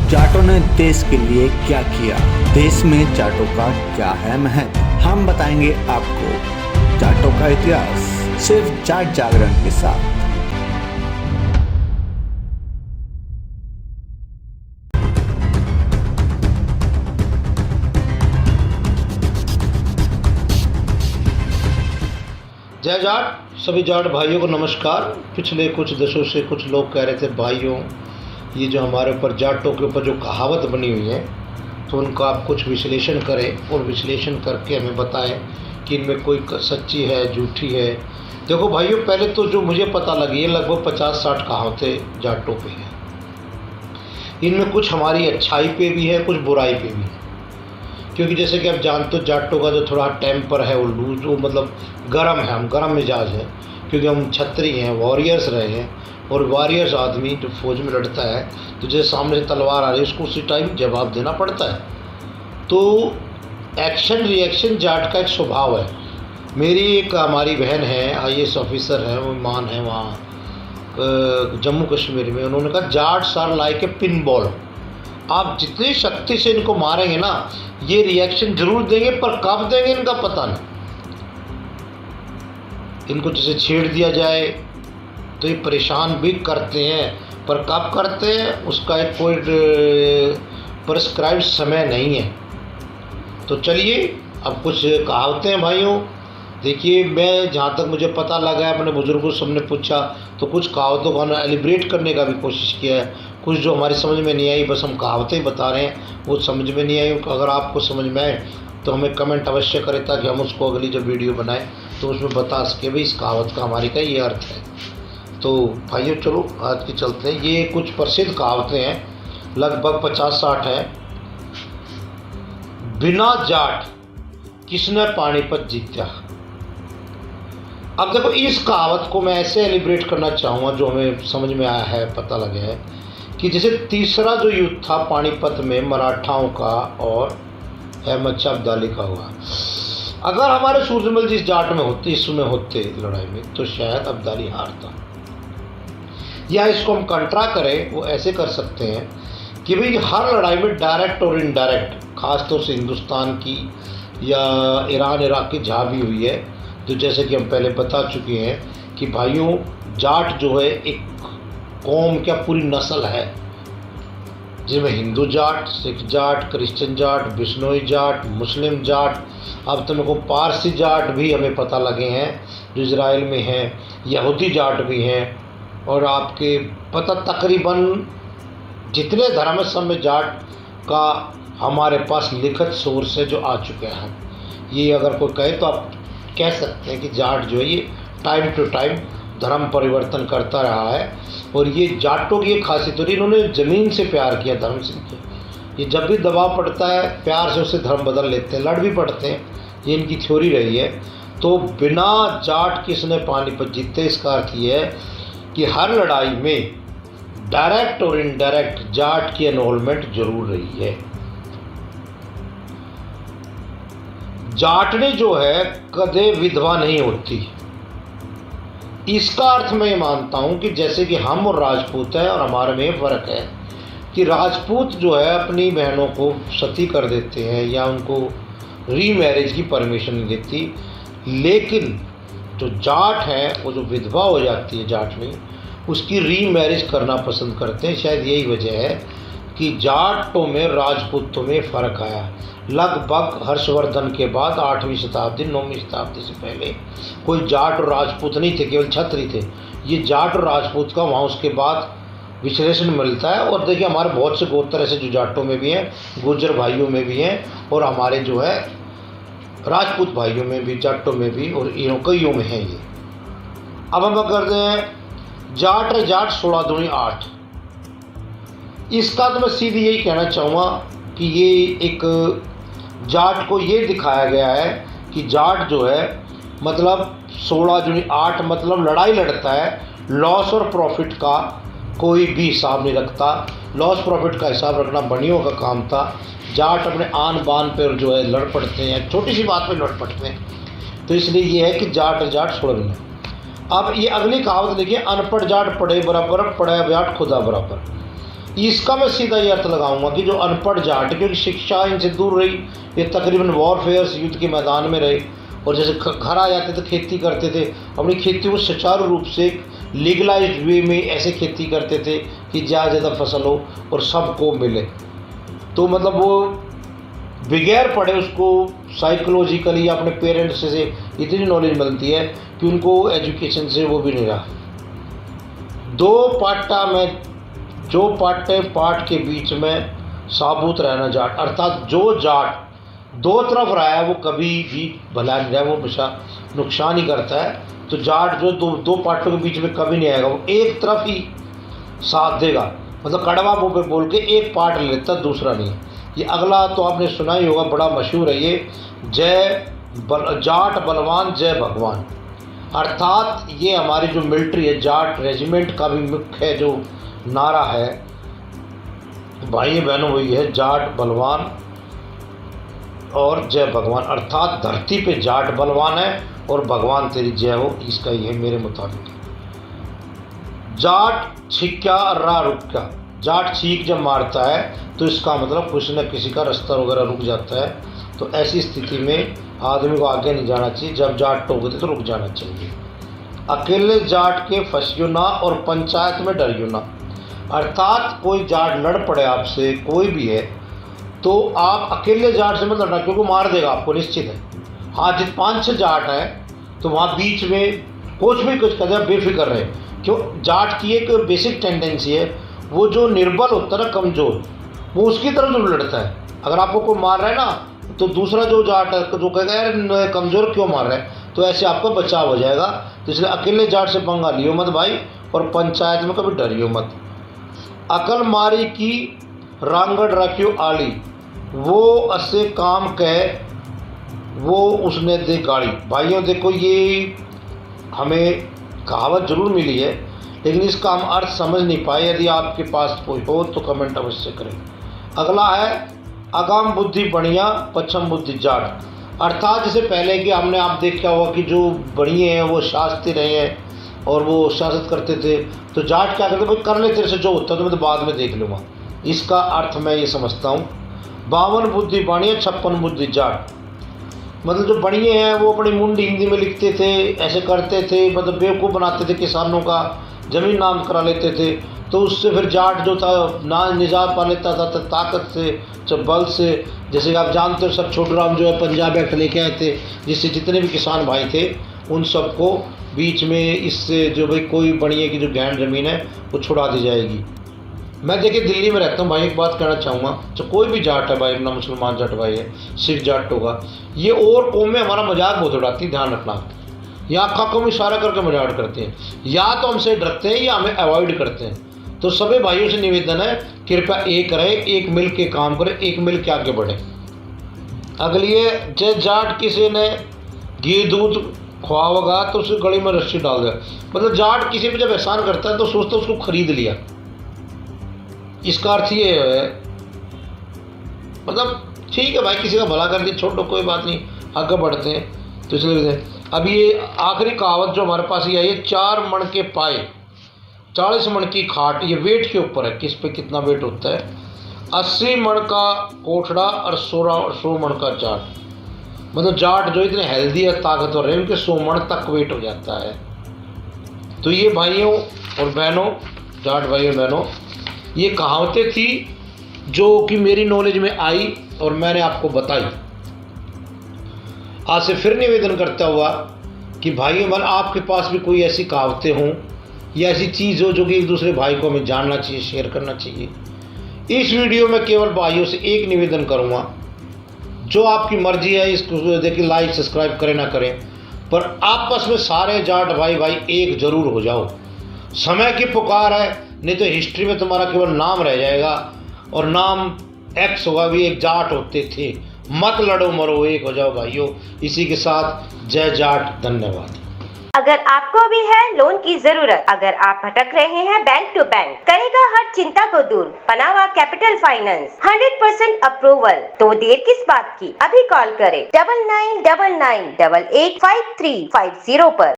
जाटों ने देश के लिए क्या किया, देश में जाटों का क्या है महत्व, हम बताएंगे आपको जाटों का इतिहास सिर्फ जाट जागरण के साथ। जय जाट। सभी जाट भाइयों को नमस्कार। पिछले कुछ दशकों से कुछ लोग कह रहे थे भाइयों ये जो हमारे ऊपर जाटों के ऊपर जो कहावत बनी हुई है तो उनका आप कुछ विश्लेषण करें और विश्लेषण करके हमें बताएं कि इनमें कोई सच्ची है झूठी है। देखो भाइयों, पहले तो जो मुझे पता लगी है लगभग 50-60 कहावतें जाटों पे हैं। इनमें कुछ हमारी अच्छाई पे भी है, कुछ बुराई पे भी है। क्योंकि जैसे कि आप जानते हो जाटों का जो थोड़ा टेम्पर है वो लूज, वो मतलब गर्म है, हम गर्म मिजाज है क्योंकि हम छत्री हैं, वॉरियर्स रहे हैं। और वॉरियर्स आदमी जो फौज में लड़ता है तो जैसे सामने से तलवार आ रही है उसको उसी टाइम जवाब देना पड़ता है। तो एक्शन रिएक्शन जाट का एक स्वभाव है। मेरी एक हमारी बहन है, IAS ऑफिसर है, वो मान है वहाँ जम्मू कश्मीर में। उन्होंने कहा Jats are like a pinball. आप जितनी शक्ति से इनको मारेंगे ना ये रिएक्शन जरूर देंगे, पर कब देंगे इनका पता नहीं। इनको जैसे छेड़ दिया जाए तो ये परेशान भी करते हैं, पर कब करते हैं उसका एक कोई प्रिस्क्राइब्ड समय नहीं है। तो चलिए अब कुछ कहावतें हैं भाइयों। देखिए, मैं जहाँ तक मुझे पता लगा है, अपने बुजुर्गों से हमने पूछा तो कुछ कहावतों को हमने एलिब्रेट करने का भी कोशिश किया है। कुछ जो हमारी समझ में नहीं आई बस हम कहावतें बता रहे हैं, वो समझ में नहीं आई। अगर आपको समझ में आए तो हमें कमेंट अवश्य करें ताकि हम उसको अगली जब वीडियो बनाएं तो उसमें बता सके भाई इस कहावत का हमारी का ये अर्थ है। तो भाइयों चलो आज की चलते हैं। ये कुछ प्रसिद्ध कहावतें हैं, लगभग 50-60 हैं। बिना जाट किसने पानीपत जीता। अब देखो, इस कहावत को मैं ऐसे एलिब्रेट करना चाहूँगा जो हमें समझ में आया है, पता लगे है कि जैसे तीसरा जो युद्ध था पानीपत में मराठाओं का और अहमद शाह अब्दाली का हुआ। अगर हमारे सूरजमल जी जाट में होते, इसमें होते लड़ाई में, तो शायद अब्दाली हारता। या इसको हम कंट्रा करें, वो ऐसे कर सकते हैं कि भाई हर लड़ाई में डायरेक्ट और इनडायरेक्ट, खासतौर से हिंदुस्तान की या ईरान इराक की जहाँ भी हुई है, तो जैसे कि हम पहले बता चुके हैं कि भाइयों जाट जो है एक कौम क्या पूरी नस्ल है, जिसमें हिंदू जाट, सिख जाट, क्रिश्चियन जाट, बिश्नोई जाट, मुस्लिम जाट, अब तो मेरे को पारसी जाट भी हमें पता लगे हैं जो इजराइल में हैं, यहूदी जाट भी हैं। और आपके पता तकरीबन जितने धर्म है सब में जाट का हमारे पास लिखित सोर्स है जो आ चुके हैं। ये अगर कोई कहे तो आप कह सकते हैं कि जाट जो है ये टाइम टू टाइम धर्म परिवर्तन करता रहा है। और ये जाटों की एक खासियत होती है, इन्होंने ज़मीन से प्यार किया, धर्म से किया। ये जब भी दबाव पड़ता है प्यार से उससे धर्म बदल लेते हैं, लड़ भी पड़ते हैं। ये इनकी थ्योरी रही है। तो बिना जाट किसने पानीपत जीते, इसका अर्थ ये है कि हर लड़ाई में डायरेक्ट और इनडायरेक्ट जाट की इन्वॉल्वमेंट जरूर रही है। जाटनी जो है कदे विधवा नहीं होती। इसका अर्थ मैं ये मानता हूँ कि जैसे कि हम और राजपूत हैं और हमारे में फ़र्क है कि राजपूत जो है अपनी बहनों को सती कर देते हैं या उनको रीमैरिज की परमिशन नहीं देती, लेकिन जो जाट है वो जो विधवा हो जाती है जाटनी, उसकी रीमैरिज करना पसंद करते हैं। शायद यही वजह है कि जाटों में राजपूतों में फ़र्क आया। लगभग हर्षवर्धन के बाद 8वीं शताब्दी 9वीं शताब्दी से पहले कोई जाट और राजपूत नहीं थे, केवल छत्री थे। ये जाट और राजपूत का वहाँ उसके बाद विश्लेषण मिलता है। और देखिए हमारे बहुत से गोत्र ऐसे जो जाटों में भी हैं, गुर्जर भाइयों में भी हैं और हमारे जो है राजपूत भाइयों में भी, जाटों में भी, और इनों कईयों में हैं ये। अब हम करते हैं जाट रे जाट 16 दूनी 8। इसका तो मैं सीधी यही कहना चाहूँगा कि ये एक जाट को ये दिखाया गया है कि जाट जो है मतलब 16 दूनी 8 मतलब लड़ाई लड़ता है, लॉस और प्रॉफिट का कोई भी हिसाब नहीं रखता। लॉस प्रॉफिट का हिसाब रखना बनियों का काम था। जाट अपने आन बान पर जो है लड़ पड़ते हैं, छोटी सी बात पे लड़ पड़ते हैं। तो इसलिए ये है कि जाट जाट 16 दूनी। अब ये अगली कहावत देखिए, अनपढ़ जाट पढ़े बराबर, पढ़े जाट खुदा बराबर। इसका मैं सीधा ये अर्थ लगाऊंगा कि जो अनपढ़ जाट, क्योंकि शिक्षा इनसे दूर रही, ये तकरीबन वॉरफेयर्स युद्ध के मैदान में रहे, और जैसे घर आ जाते थे खेती करते थे, अपनी खेती को सुचारू रूप से लीगलाइज्ड वे में ऐसे खेती करते थे कि ज़्यादा फसल हो और सबको मिले। तो मतलब वो बगैर पढ़े उसको साइकोलॉजिकली अपने पेरेंट्स से इतनी नॉलेज मिलती है कि उनको एजुकेशन से वो भी नहीं रहा। जो पाटे पाठ के बीच में साबुत रहना जाट, अर्थात जो जाट दो तरफ रहा है वो कभी भी भला नहीं रहा, वो हमेशा नुकसान ही करता है। तो जाट जो दो पार्टों के बीच में कभी नहीं आएगा, वो एक तरफ ही साथ देगा, मतलब कड़वा मुँह पे बोल के एक पार्ट ले लेता, दूसरा नहीं। ये अगला तो आपने सुना ही होगा, बड़ा मशहूर है ये, जाट बलवान जय भगवान। अर्थात ये हमारी जो मिलिट्री है, जाट रेजिमेंट का भी मुख्य जो नारा है भाई बहनों वही है, जाट बलवान और जय भगवान। अर्थात धरती पे जाट बलवान है और भगवान तेरी जय हो, इसका ये मेरे मुताबिक। जाट छिक्का रा रुक्का, जाट छींक जब मारता है तो इसका मतलब कुछ न किसी का रास्ता वगैरह रुक जाता है। तो ऐसी स्थिति में आदमी को आगे नहीं जाना चाहिए, जब जाट टोकते तो रुक जाना चाहिए। अकेले जाट के फंसियो ना और पंचायत में डरियो ना, अर्थात कोई जाट लड़ पड़े आपसे, कोई भी है, तो आप अकेले जाट से मत लड़ना, क्योंकि मार देगा आपको, निश्चित है। हाँ, जित 5-6 जाट है तो वहाँ बीच में कुछ भी कुछ कर दे, बेफिक्र रहे। क्यों, जाट की एक बेसिक टेंडेंसी है, वो जो निर्बल होता है ना, कमज़ोर, वो उसकी तरफ जरूर लड़ता है। अगर आपको कोई मार रहा है ना, तो दूसरा जो जाट है जो कहेगा यार कमज़ोर क्यों मार रहा है, तो ऐसे आपका बचाव हो जाएगा। तो इसलिए अकेले जाट से पंगा लियो मत भाई, और पंचायत में कभी डरियो मत। अकल मारी की रांगड़ रखियो आली, वो असे काम कह वो उसने दे गाड़ी। भाइयों देखो, ये हमें कहावत जरूर मिली है, लेकिन इसका हम अर्थ समझ नहीं पाए। यदि आपके पास कोई हो तो कमेंट अवश्य करें। अगला है अगाम बुद्धि बढ़िया पश्चिम बुद्धि जाट, अर्थात जैसे पहले कि हमने आप देखा होगा कि जो बढ़िए हैं वो शास्त्री रहे हैं और वो शासित करते थे, तो जाट क्या करते, भाई कर ले तेरे से जो होता है तो मैं तो बाद में देख लूँगा। इसका अर्थ मैं ये समझता हूँ। 52 बुद्धि बढ़िया 56 बुद्धि जाट, मतलब जो बढ़िए हैं वो अपनी मुंडी हिंदी में लिखते थे, ऐसे करते थे, मतलब बेवकूफ़ बनाते थे, किसानों का ज़मीन नाम करा लेते थे। तो उससे फिर जाट जो था ना निजात पा लेता था, ताकत से, बल से। जैसे आप जानते हो सर, छोटूराम जो है पंजाब एक्ट लेके आए थे, जिससे जितने भी किसान भाई थे उन सबको बीच में इससे जो भाई कोई बढ़िया की जो गहन ज़मीन है वो छुड़ा दी जाएगी। मैं देखिए दिल्ली में रहता हूँ भाई, एक बात कहना चाहूँगा, तो कोई भी जाट है भाई, अपना मुसलमान जाट भाई है, सिख जाट होगा, ये और कौम में हमारा मजाक बहुत उड़ाती है, ध्यान रखना। या आँखों को इशारा करके मजाक करते हैं, या तो हमसे डरते हैं या हमें अवॉइड करते हैं। तो सभी भाइयों से निवेदन है, कृपया एक रहे, एक मिल के काम करें, एक मिल के आगे बढ़े। अगली है, जय जाट किसी ने घी दूध खुआवगा तो उसे गली में रस्सी डाल दे। मतलब जाट किसी पे जब एहसान करता है तो सोचता है उसको खरीद लिया। इसका अर्थ ये है, मतलब ठीक है भाई, किसी का भला कर दिया, छोड़ो कोई बात नहीं, आगे बढ़ते हैं। तो इसलिए अब ये आखिरी कहावत जो हमारे पास ये आई है, 4 मण के पाए 40 मण की खाट, ये वेट के ऊपर है, किस पे कितना वेट होता है। 80 मण का कोठड़ा और 100 मण का जाट, मतलब जाट जो इतने हेल्दी है, ताकतवर है, उनके 100 मण तक वेट हो जाता है। तो ये भाइयों और बहनों, जाट भाइयों बहनों, ये कहावतें थी जो कि मेरी नॉलेज में आई और मैंने आपको बताई। आज से फिर निवेदन करता हुआ कि भाइयों बहन, आपके पास भी कोई ऐसी कहावतें हों या ऐसी चीज़ हो जो कि एक दूसरे भाई को हमें जानना चाहिए, शेयर करना चाहिए। इस वीडियो में केवल भाइयों से एक निवेदन करूँगा, जो आपकी मर्जी है, इसको देखिए लाइक सब्सक्राइब करें ना करें, पर आपस में सारे जाट भाई एक जरूर हो जाओ। समय की पुकार है, नहीं तो हिस्ट्री में तुम्हारा केवल नाम रह जाएगा और नाम एक्स होगा, भी एक जाट होते थे। मत लड़ो मरो, एक हो जाओ भाइयों। इसी के साथ जय जाट, धन्यवाद। अगर आपको भी है लोन की जरूरत, अगर आप भटक रहे हैं बैंक टू बैंक, करेगा हर चिंता को दूर पनावा कैपिटल फाइनेंस, 100% अप्रूवल। तो देर किस बात की, अभी कॉल करें 9999885350 पर।